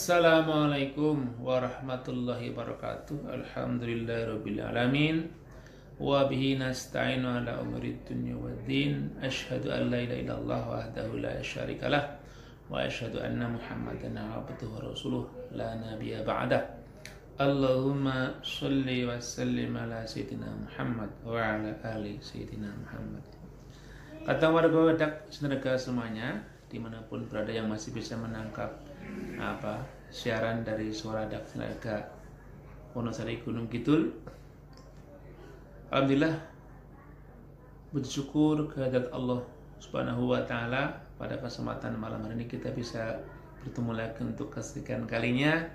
Assalamualaikum warahmatullahi wabarakatuh. Alhamdulillahirabbil alamin. Wa bihi nasta'inu ala umuri dunya waddin. Asyhadu an la ilaha illallah wahdahu la syarikalah wa asyhadu anna Muhammadan abduhu wa rasuluh la nabiyya ba'dah. Allahumma shalli wa sallim ala sayyidina Muhammad wa ala ali sayyidina Muhammad. Kata warga Wadak Senegal semuanya, dimanapun berada yang masih bisa menangkap siaran dari suara Dak Senegal Wonosari Gunung Kidul. Alhamdulillah, puji syukur kehadirat Allah Subhanahu wa taala, pada kesempatan malam hari ini kita bisa bertemu lagi untuk kesekian kalinya.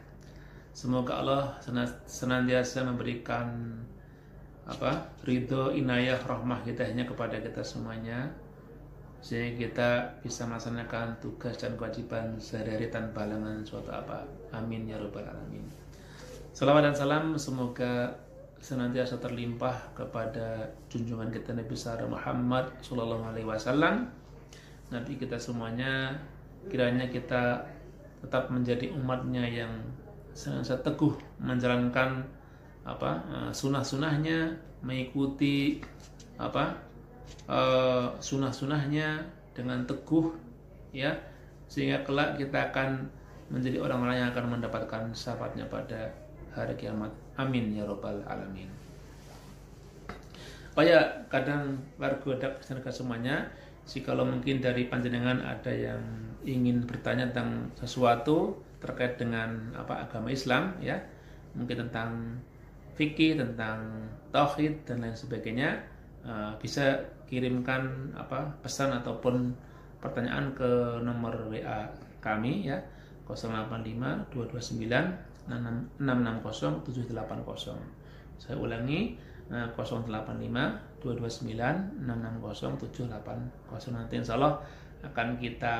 Semoga Allah senantiasa memberikan ridho, inayah, rahmah hidayahnya kepada kita semuanya, sehingga kita bisa melaksanakan tugas dan kewajiban sehari-hari tanpa halangan suatu apa. Amin ya rabbal alamin. Salawat dan salam semoga senantiasa terlimpah kepada junjungan kita Nabi besar Muhammad sallallahu alaihi wasallam, Nabi kita semuanya. Kiranya kita tetap menjadi umatnya yang senantiasa teguh menjalankan sunnah-sunnahnya, mengikuti sunnah-sunnahnya dengan teguh, ya, sehingga kelak kita akan menjadi orang-orang yang akan mendapatkan syafaatnya pada hari kiamat. Amin ya rabbal alamin. Kadang warga Dak Senegal semuanya, jikalau mungkin dari panjenengan ada yang ingin bertanya tentang sesuatu terkait dengan agama Islam, ya, mungkin tentang fikih, tentang tauhid dan lain sebagainya, bisa kirimkan pesan ataupun pertanyaan ke nomor WA kami, ya, 085 229 660 780. Saya ulangi, 085 229 660 780. Nanti insya Allah akan kita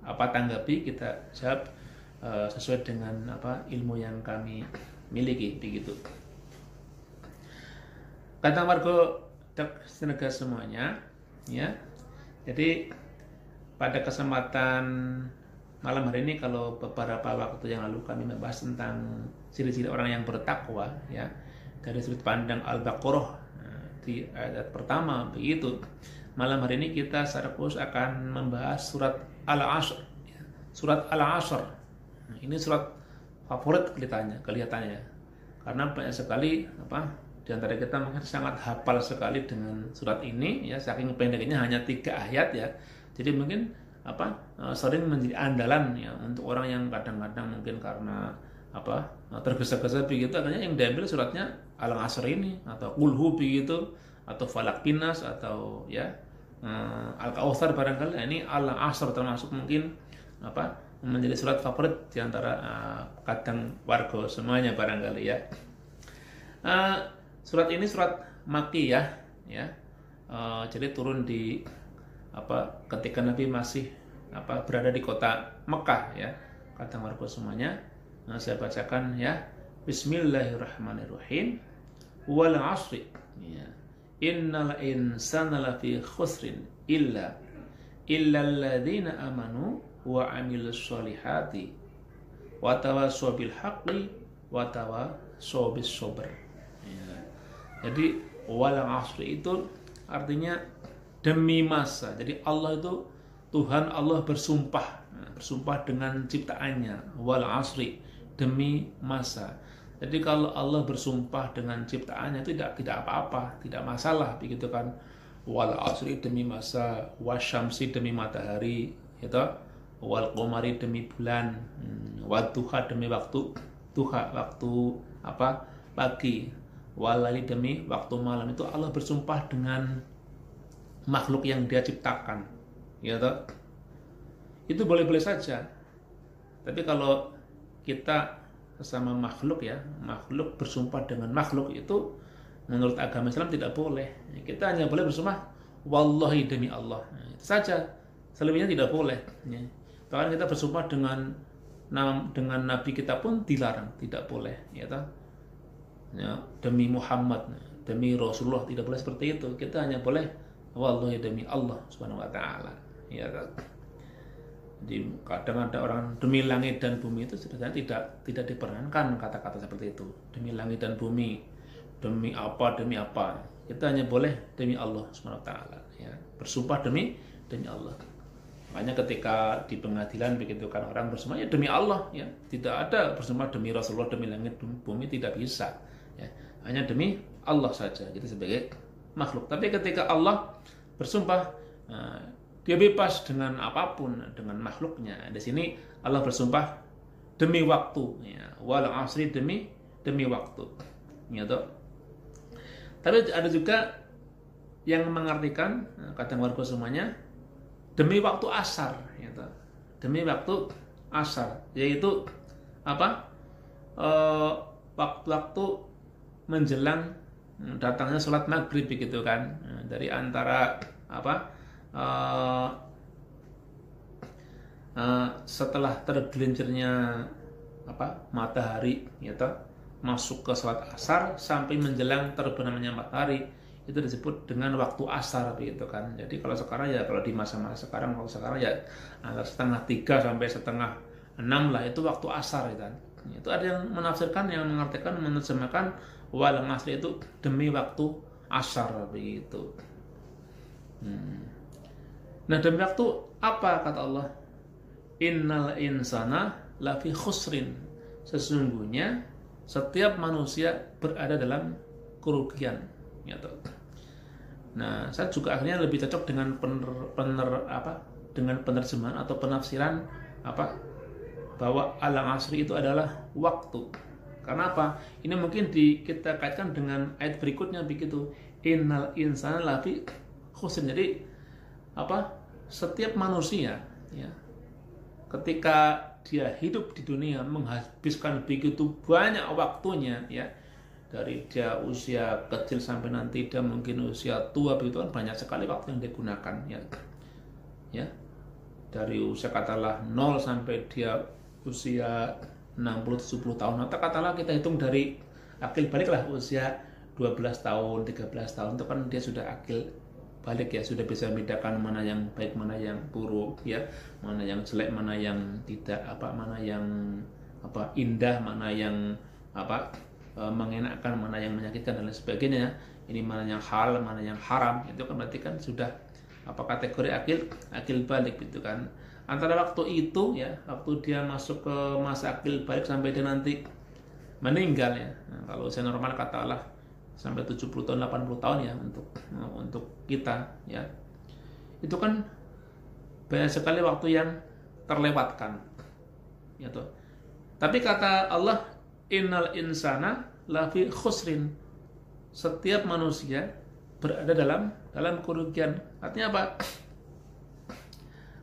tanggapi, kita jawab sesuai dengan ilmu yang kami miliki, begitu. Kata warga Dak Senegal semuanya, ya. Jadi pada kesempatan malam hari ini, kalau beberapa waktu yang lalu kami membahas tentang ciri-ciri orang yang bertakwa, ya, dari sudut pandang Al-Baqarah di ayat pertama, begitu. Malam hari ini kita secara khusus akan membahas surat Al-Asr, ya. Surat Al-Asr. Nah, ini surat favorit kelihatannya, karena banyak sekali di antara kita mungkin sangat hafal sekali dengan surat ini, ya, saking pendeknya hanya 3 ayat, ya. Jadi mungkin sering menjadi andalan, ya, untuk orang yang kadang-kadang mungkin karena tergesa-gesa begitu, akhirnya yang diambil suratnya Al-Asr ini, atau Qulhu begitu, atau Falaq Binas, atau ya Al-Kautsar barangkali. Nah, ini Al-Asr termasuk mungkin menjadi surat favorit di antara kadang warga semuanya barangkali, ya. Surat ini surat Makkiyah, ya. Jadi turun di ketika Nabi masih berada di kota Mekah, ya. Kata warga semuanya, saya bacakan, ya. Bismillahirrahmanirrahim. Wal 'ashri, ya. Innal insana lafi khusrin illa alladzina amanu wa 'amilus sholihati wa tawassaw bil haqqi wa tawassaw bis sabr. Ya. Jadi wal 'ashri itu artinya demi masa. Jadi Allah itu, Tuhan Allah bersumpah dengan ciptaannya, wal 'ashri, demi masa. Jadi kalau Allah bersumpah dengan ciptaannya itu tidak apa-apa, tidak masalah, begitu kan. Wal 'ashri demi masa, wasyamsi demi matahari, gitu. Wal qamari demi bulan, wad duha demi waktu duha, waktu pagi, wal laili demi waktu malam. Itu Allah bersumpah dengan makhluk yang Dia ciptakan, gitu. Itu boleh-boleh saja. Tapi kalau kita sesama makhluk, ya, makhluk bersumpah dengan makhluk, itu menurut agama Islam tidak boleh. Kita hanya boleh bersumpah wallahi, demi Allah, itu saja. Selebihnya tidak boleh, ya. Bahkan kita bersumpah dengan nabi kita pun dilarang, tidak boleh, ya, demi Muhammad, demi Rasulullah, tidak boleh seperti itu. Kita hanya boleh wallahi, demi Allah Subhanahu wa taala, ya. Jadi kadang ada orang demi langit dan bumi itu sebenarnya tidak diperkenankan kata-kata seperti itu. Demi langit dan bumi, demi apa, itu hanya boleh demi Allah SWT, ya. Bersumpah demi Allah. Makanya ketika di pengadilan begitu kan orang bersumpah ya demi Allah, ya. Tidak ada bersumpah demi Rasulullah, demi langit bumi, tidak bisa, ya. Hanya demi Allah saja, gitu, sebagai makhluk. Tapi ketika Allah bersumpah, dia bebas dengan apapun, dengan makhluknya. Di sini Allah bersumpah demi waktu, ya. Wal asri, demi waktu, ya toh. Tapi ada juga yang mengartikan, kadang warga semuanya, demi waktu asar, ya toh. Demi waktu asar, yaitu apa? Waktu-waktu menjelang datangnya sholat maghrib begitu kan, dari antara apa? Setelah tergelincirnya matahari, ya toh, masuk ke sholat asar sampai menjelang terbenamnya matahari, itu disebut dengan waktu asar begitu kan. Jadi kalau sekarang ya, kalau di masa-masa sekarang, kalau sekarang ya antara 2:30 sampai 5:30 lah, itu waktu asar kan. Itu ada yang menafsirkan, yang mengartikan, menerjemahkan wal asri itu demi waktu asar begitu. Nah, demi waktu apa kata Allah? Innal insana lafi khusrin. Sesungguhnya setiap manusia berada dalam kerugian. Gitu. Nah, saya juga akhirnya lebih cocok dengan dengan penerjemahan atau penafsiran bahwa al-asri itu adalah waktu. Karena apa? Ini mungkin kita kaitkan dengan ayat berikutnya begitu. Innal insana lafi khusrin. Jadi setiap manusia, ya, ketika dia hidup di dunia menghabiskan begitu banyak waktunya, ya, dari dia usia kecil sampai nanti dia mungkin usia tua begitu kan, banyak sekali waktu yang digunakan, ya, dari usia katalah 0 sampai dia usia 60-70 tahun, atau katalah kita hitung dari akil balik lah, usia 12 tahun 13 tahun itu kan dia sudah akil balik, ya, sudah bisa membedakan mana yang baik, mana yang buruk, ya, mana yang jelek, mana yang tidak mana yang indah, mana yang mengenakan, mana yang menyakitkan, dan lain sebagainya. Ini mana yang halal, mana yang haram, itu kan berarti kan sudah kategori akil balik gitu kan. Antara waktu itu, ya, waktu dia masuk ke masa akil balik sampai dia nanti meninggal, ya. Nah, kalau usia normal katalah sampai 70 tahun, 80 tahun, ya, untuk kita, ya. Itu kan banyak sekali waktu yang terlewatkan, ya toh. Tapi kata Allah, innal insana lafi khusrin. Setiap manusia berada dalam kerugian. Artinya apa?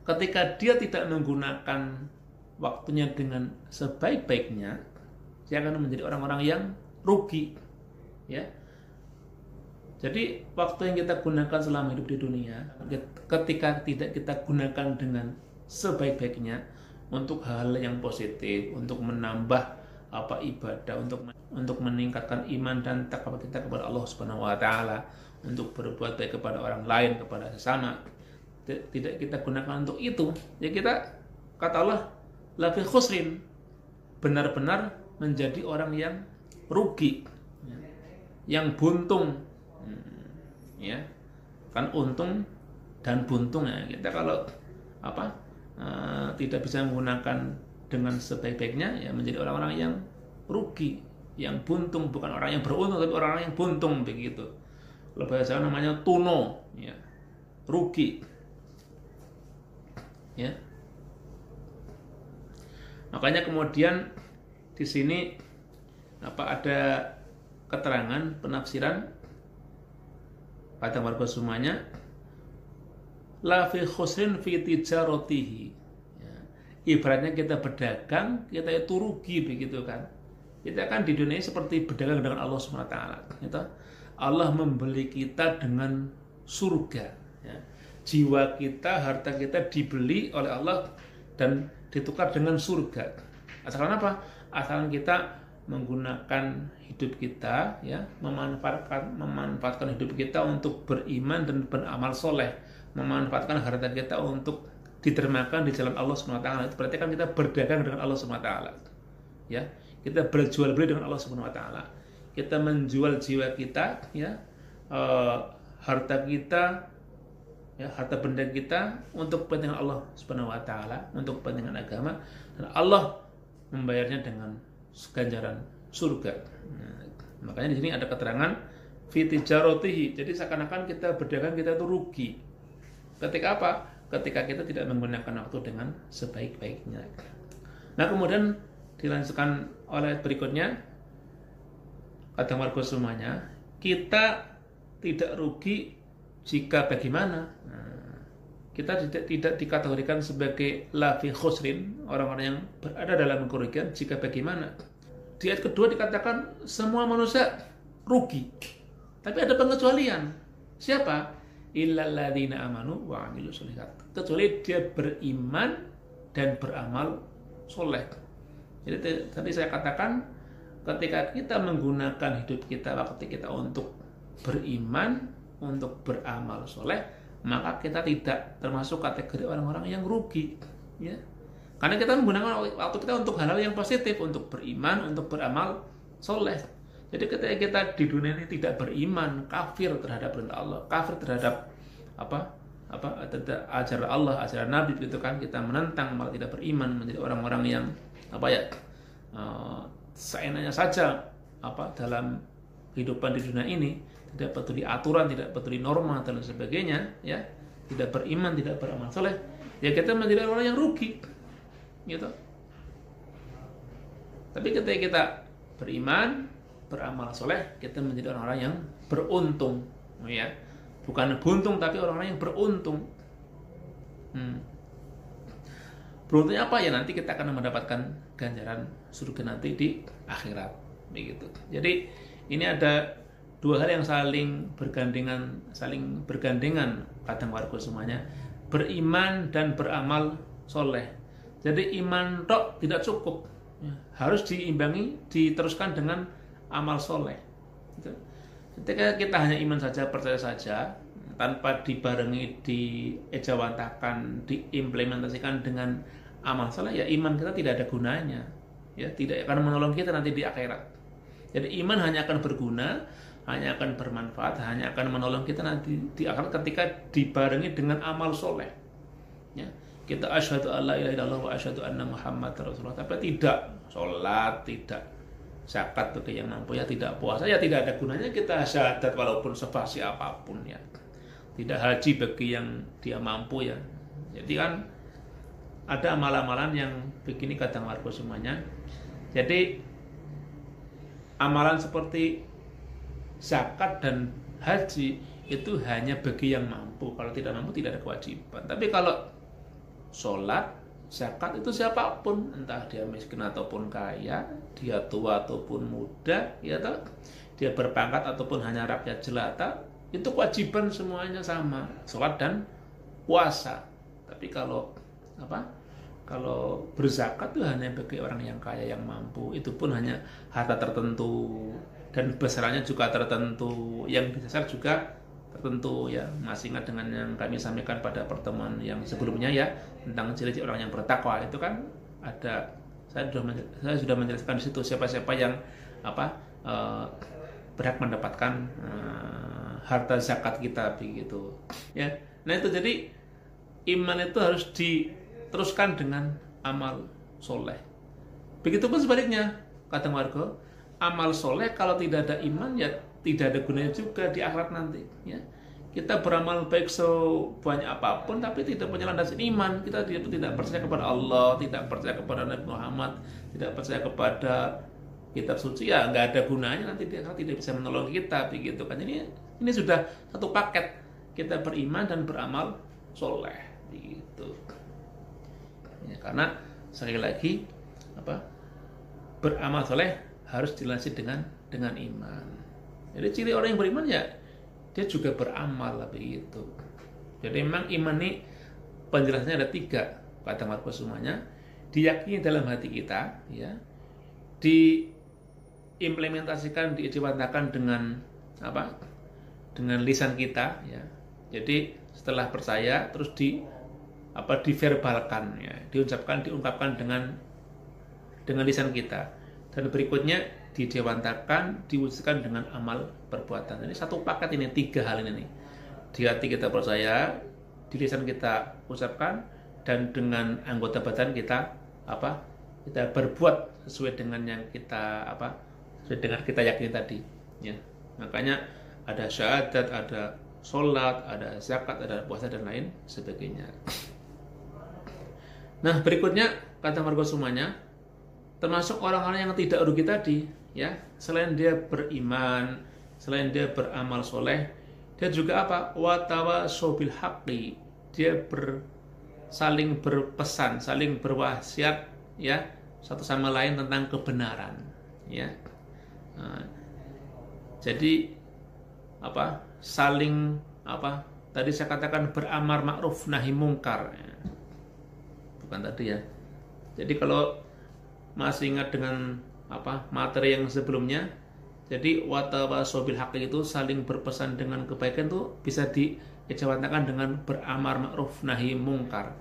Ketika dia tidak menggunakan waktunya dengan sebaik-baiknya, dia akan menjadi orang-orang yang rugi, ya. Jadi waktu yang kita gunakan selama hidup di dunia, ketika tidak kita gunakan dengan sebaik-baiknya untuk hal yang positif, untuk menambah ibadah, untuk meningkatkan iman dan takwa kita kepada Allah Subhanahu wa taala, untuk berbuat baik kepada orang lain, kepada sesama, tidak kita gunakan untuk itu, ya kita, kata Allah, lafi khusrin, benar-benar menjadi orang yang rugi, yang buntung, ya kan, untung dan buntung, ya. Kita kalau tidak bisa menggunakan dengan sebaik-baiknya, ya, menjadi orang-orang yang rugi, yang buntung, bukan orang yang beruntung tapi orang-orang yang buntung begitu. Kalau bahasa namanya tuno, ya, rugi, ya. Makanya kemudian di sini ada keterangan penafsiran pada warga semuanya, la fi khusrin fi tijaratihi, ya. Ibaratnya kita berdagang, kita itu rugi begitu kan. Kita kan di dunia seperti berdagang dengan Allah Subhanahu wa taala, gitu. Allah membeli kita dengan surga, ya. Jiwa kita, harta kita dibeli oleh Allah dan ditukar dengan surga. Asalkan apa? Asalkan kita menggunakan hidup kita, ya, memanfaatkan hidup kita untuk beriman dan beramal soleh, memanfaatkan harta kita untuk ditermakan di jalan Allah Subhanahu wa taala. Itu berarti kan kita berdagang dengan Allah Subhanahu wa taala. Ya, kita berjual beli dengan Allah Subhanahu wa taala. Kita menjual jiwa kita, ya, harta kita, ya, harta benda kita untuk kepentingan Allah Subhanahu wa taala, untuk kepentingan agama, dan Allah membayarnya dengan ganjaran surga. Nah, makanya di sini ada keterangan fi tijaratihi. Jadi seakan-akan kita berdagang kita itu rugi. Ketika apa? Ketika kita tidak menggunakan waktu dengan sebaik-baiknya. Nah, kemudian dilanjutkan oleh berikutnya, kata warga semuanya, kita tidak rugi jika bagaimana? Nah, kita tidak dikategorikan sebagai lafi khusrin, orang-orang yang berada dalam kerugian jika bagaimana. Di ayat kedua dikatakan semua manusia rugi. Tapi ada pengecualian. Siapa? Illal ladzina amanu wa amilus sholihat. Kecuali dia beriman dan beramal soleh. Jadi tadi saya katakan, ketika kita menggunakan hidup kita, waktu kita untuk beriman, untuk beramal soleh, maka kita tidak termasuk kategori orang-orang yang rugi, ya. Karena kita menggunakan waktu kita untuk hal-hal yang positif, untuk beriman, untuk beramal soleh. Jadi ketika kita di dunia ini tidak beriman, kafir terhadap perintah Allah, kafir terhadap ajaran Allah, ajaran Nabi, itu kan kita menentang, malah tidak beriman, menjadi orang-orang yang seenaknya saja dalam kehidupan di dunia ini, tidak peduli aturan, tidak peduli norma dan sebagainya, ya, tidak beriman, tidak beramal soleh, ya kita menjadi orang yang rugi, gitu. Tapi ketika kita beriman, beramal soleh, kita menjadi orang-orang yang beruntung, ya, bukan buntung tapi orang-orang yang beruntung. Beruntungnya apa? Ya nanti kita akan mendapatkan ganjaran surga nanti di akhirat, begitu. Jadi ini ada dua hal yang saling bergandengan kadang warga semuanya, beriman dan beramal soleh. Jadi iman tok tidak cukup, ya, harus diimbangi, diteruskan dengan amal soleh. Ketika kita hanya iman saja, percaya saja, tanpa dibarengi, diejawantakan, diimplementasikan dengan amal soleh, ya iman kita tidak ada gunanya, ya, tidak akan menolong kita nanti di akhirat. Jadi iman hanya akan berguna, hanya akan bermanfaat, hanya akan menolong kita nanti di akhirat ketika dibarengi dengan amal soleh, ya. Kita asyhadu alla ilaha illallah wa asyhadu anna muhammadar rasulullah, tapi tidak sholat, tidak zakat bagi yang mampu, ya, tidak puasa, ya tidak ada gunanya kita syahadat walaupun sefasih apapun, ya. Tidak haji bagi yang dia mampu, ya. Jadi kan ada amalan-amalan yang begini kadang warga semuanya. Jadi amalan seperti zakat dan haji itu hanya bagi yang mampu. Kalau tidak mampu tidak ada kewajiban. Tapi kalau sholat, zakat itu siapapun, entah dia miskin ataupun kaya, dia tua ataupun muda, ya toh, dia berpangkat ataupun hanya rakyat jelata, itu kewajiban semuanya sama, sholat dan puasa. Tapi kalau berzakat itu hanya bagi orang yang kaya, yang mampu, itu pun hanya harta tertentu dan besarannya juga tertentu, yang besar juga tertentu, ya. Masih ingat dengan yang kami sampaikan pada pertemuan yang sebelumnya, ya, tentang ciri-ciri orang yang bertakwa. Itu kan ada, saya sudah menjelaskan di situ siapa-siapa yang berhak mendapatkan harta zakat kita, begitu, ya. Nah itu, jadi iman itu harus diteruskan dengan amal soleh. Begitupun sebaliknya, kata warga, amal soleh kalau tidak ada iman, ya tidak ada gunanya juga di akhirat nanti, ya. Kita beramal baik sebanyak apapun tapi tidak punya landasan iman, kita tidak percaya kepada Allah, tidak percaya kepada Nabi Muhammad, tidak percaya kepada kitab suci, ya nggak ada gunanya, nanti dia tidak bisa menolong kita, begitu kan. Ini sudah satu paket, kita beriman dan beramal soleh, begitu, ya. Karena sekali lagi beramal soleh harus dilanjut dengan iman. Jadi ciri orang yang beriman, ya dia juga beramal, begitu. Jadi memang iman ini penjelasannya ada 3, kata Marco semuanya. Diyakini dalam hati kita, ya, diimplementasikan, diijawantakan dengan dengan lisan kita, ya. Jadi setelah percaya terus diverbalkan, ya, diungkapkan dengan lisan kita, dan berikutnya didewantakan, diwujudkan dengan amal perbuatan. Ini satu paket ini, 3 hal ini nih. Di hati kita percaya, di lisan kita ucapkan, dan dengan anggota badan kita kita berbuat sesuai dengan yang kita sesuai dengan kita yakini tadi, ya. Makanya ada syahadat, ada sholat, ada zakat, ada puasa dan lain sebagainya. Nah, berikutnya kata margosumanya, termasuk orang-orang yang tidak rugi tadi, ya, selain dia beriman, selain dia beramal soleh, dia juga watawasau bil haqqi, dia saling berpesan, saling berwasiat, ya, satu sama lain tentang kebenaran, ya. Nah, jadi saling tadi saya katakan beramar ma'ruf nahi mungkar, ya. Bukan tadi, ya. Jadi kalau masih ingat dengan materi yang sebelumnya, jadi watawasau bil haqqi itu saling berpesan dengan kebaikan itu bisa dijawantakan dengan beramar ma'ruf nahi mungkar,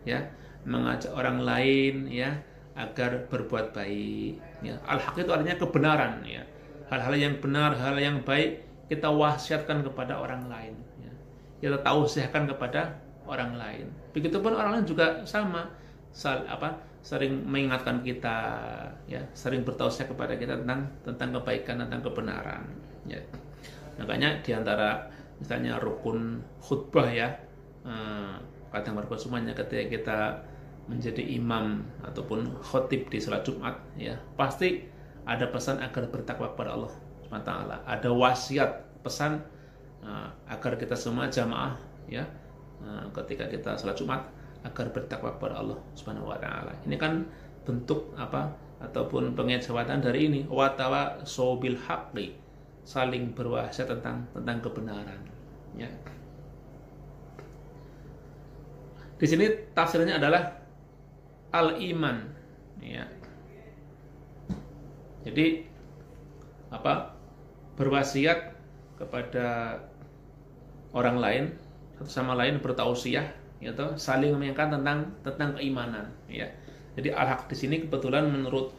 ya, mengajak orang lain, ya, agar berbuat baik, ya. Al-haq itu artinya kebenaran, ya. Hal-hal yang benar, hal yang baik kita wasiatkan kepada orang lain, ya. Kita tausiahkan kepada orang lain. Begitupun orang lain juga sama, sering mengingatkan kita, ya, sering bertausiah kepada kita tentang kebaikan, tentang kebenaran, ya. Makanya diantara misalnya rukun khutbah, ya, kata margosumanya, ketika kita menjadi imam ataupun khotib di salat Jumat, ya, pasti ada pesan agar bertakwa kepada Allah SWT. Ada wasiat, pesan agar kita semua jamaah, ya, ketika kita salat Jumat agar bertakwa kepada Allah SWT. Ini kan bentuk ataupun pengejawatan dari ini, watawasau bil haqqi, saling berwasiat tentang kebenaran, ya. Di sini tafsirnya adalah al-iman, ya. Jadi berwasiat kepada orang lain, satu sama lain bertausiah, yaitu saling mengingatkan tentang keimanan, ya. Jadi al-haq di sini kebetulan menurut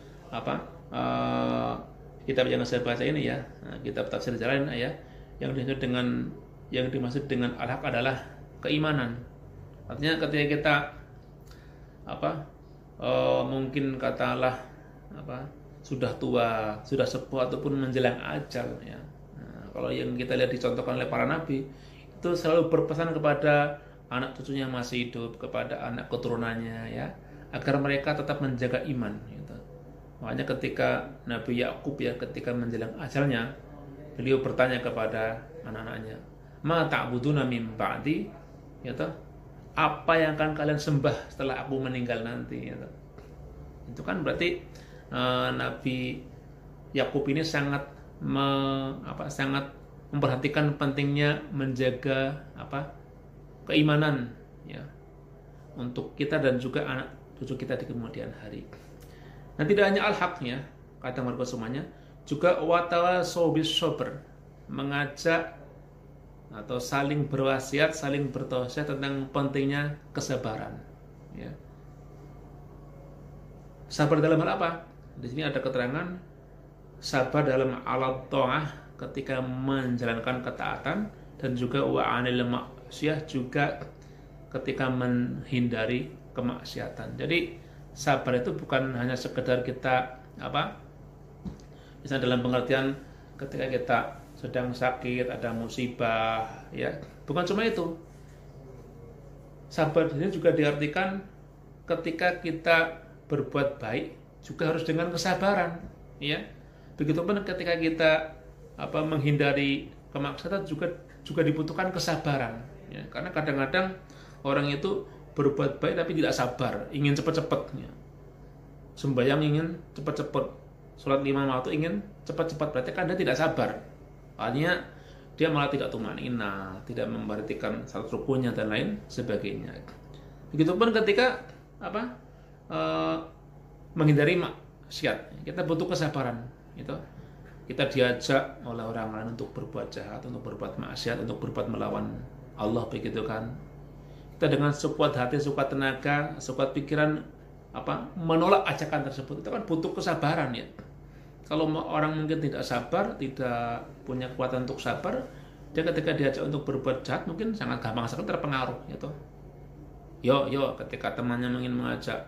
kitab yang saya baca ini, ya, kitab tafsir Jalalain, ya, yang dimaksud dengan al-haq adalah keimanan. Artinya ketika kita mungkin katalah sudah tua, sudah sepuh ataupun menjelang ajal, ya. Nah, kalau yang kita lihat dicontohkan oleh para nabi, itu selalu berpesan kepada anak cucunya yang masih hidup, kepada anak keturunannya, ya, agar mereka tetap menjaga iman, gitu. Makanya ketika Nabi Yakub, ya, ketika menjelang ajalnya, beliau bertanya kepada anak-anaknya, ma ta'buduna min ba'di, gitu. Apa yang akan kalian sembah setelah aku meninggal nanti, gitu. Itu kan berarti Nabi Yakub ini sangat memperhatikan pentingnya menjaga keimanan, ya, untuk kita dan juga anak cucu kita di kemudian hari. Nah, tidak hanya al-haqnya, kata margosumanya, juga watawasau bis sabr, mengajak atau saling berwasiat, saling bertausiah tentang pentingnya kesabaran, ya. Sabar dalam hal apa? Di sini ada keterangan sabar dalam alat ta'ah, ketika menjalankan ketaatan, dan juga wa 'anil ma'siyah, juga ketika menghindari kemaksiatan. Jadi sabar itu bukan hanya sekedar kita misalnya dalam pengertian ketika kita sedang sakit, ada musibah, ya, bukan cuma itu. Sabar ini juga diartikan ketika kita berbuat baik juga harus dengan kesabaran, ya. Begitupun ketika kita menghindari kemaksiatan juga dibutuhkan kesabaran, ya. Karena kadang-kadang orang itu berbuat baik tapi tidak sabar, ingin cepat-cepat, ya. Sembahyang ingin cepat-cepat, sholat 5 waktu ingin cepat-cepat, berarti kan dia tidak sabar. Artinya dia malah tidak tumanina, tidak memperhatikan salat rukunya dan lain sebagainya. Begitupun ketika menghindari maksiat, kita butuh kesabaran, gitu. Kita diajak oleh orang lain untuk berbuat jahat, untuk berbuat maksiat, untuk berbuat melawan Allah, begitu kan. Kita kita dengan sekuat hati, sekuat tenaga, sekuat pikiran menolak ajakan tersebut, itu kan butuh kesabaran ya. Kalau orang mungkin tidak sabar, tidak punya kekuatan untuk sabar, dia ketika diajak untuk berbuat jahat mungkin sangat gampang sekali terpengaruh gitu. Yo ketika temannya ingin mengajak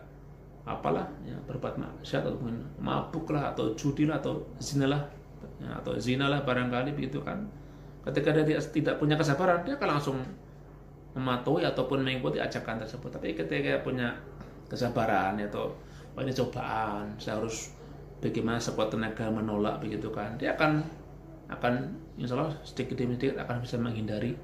berbuat maksiat atau mungkin mabuk lah atau judi lah atau zina lah barangkali begitu kan. Ketika dia tidak punya kesabaran, dia akan langsung mematuhi ataupun mengikuti ajakan tersebut. Tapi ketika dia punya kesabaran itu, ini cobaan, saya harus bagaimana sekuat tenaga menolak begitu kan, dia akan insya Allah sedikit demi sedikit akan bisa menghindari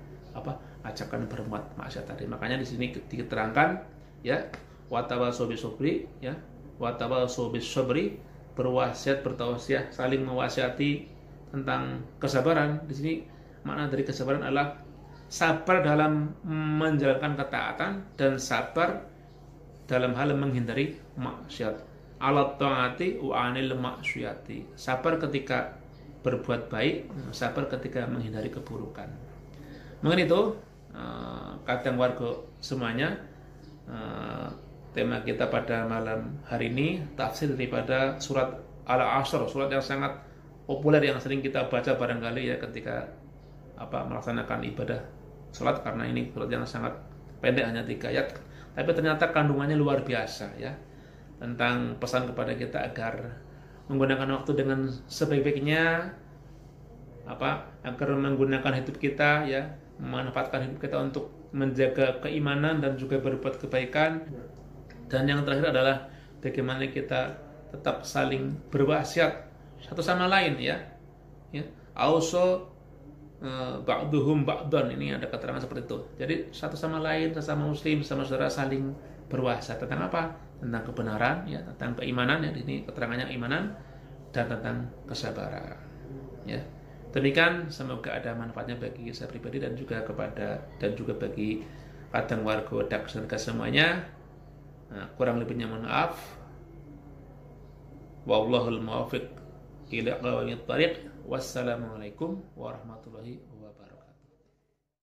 ajakan berbuat maksiat tadi. Makanya di sini diterangkan ya, watawasau bisobri ya, watawasau bisobri, berwasiat bertausiah saling mewasiati tentang kesabaran. Di sini makna dari kesabaran adalah sabar dalam menjalankan ketaatan dan sabar dalam hal menghindari maksiat. Alat taati wa anil maksiati, sabar ketika berbuat baik, sabar ketika menghindari keburukan. Mungkin itu kadang warga semuanya tema kita pada malam hari ini, tafsir daripada surat Al-Asr, surat yang sangat populer yang sering kita baca barangkali ya ketika melaksanakan ibadah salat, karena ini surat yang sangat pendek, hanya 3 ayat, tapi ternyata kandungannya luar biasa ya, tentang pesan kepada kita agar menggunakan waktu dengan sebaik-baiknya, agar menggunakan hidup kita ya, memanfaatkan hidup kita untuk menjaga keimanan dan juga berbuat kebaikan. Dan yang terakhir adalah bagaimana kita tetap saling berwasiat satu sama lain ya. Ba'duhum ba'dun, ini ada keterangan seperti itu. Jadi satu sama lain, sesama muslim, sama saudara saling berwasiat tentang apa? Tentang kebenaran ya, tentang keimanan ya, ini keterangannya keimanan, dan tentang kesabaran ya. Demikian, semoga ada manfaatnya bagi saya pribadi dan juga bagi kadang warga Dax dan semuanya. Kurang lebihnya mohon maaf. Wallahul muwaffiq ila aqwamit thariq. Wassalamualaikum warahmatullahi wabarakatuh.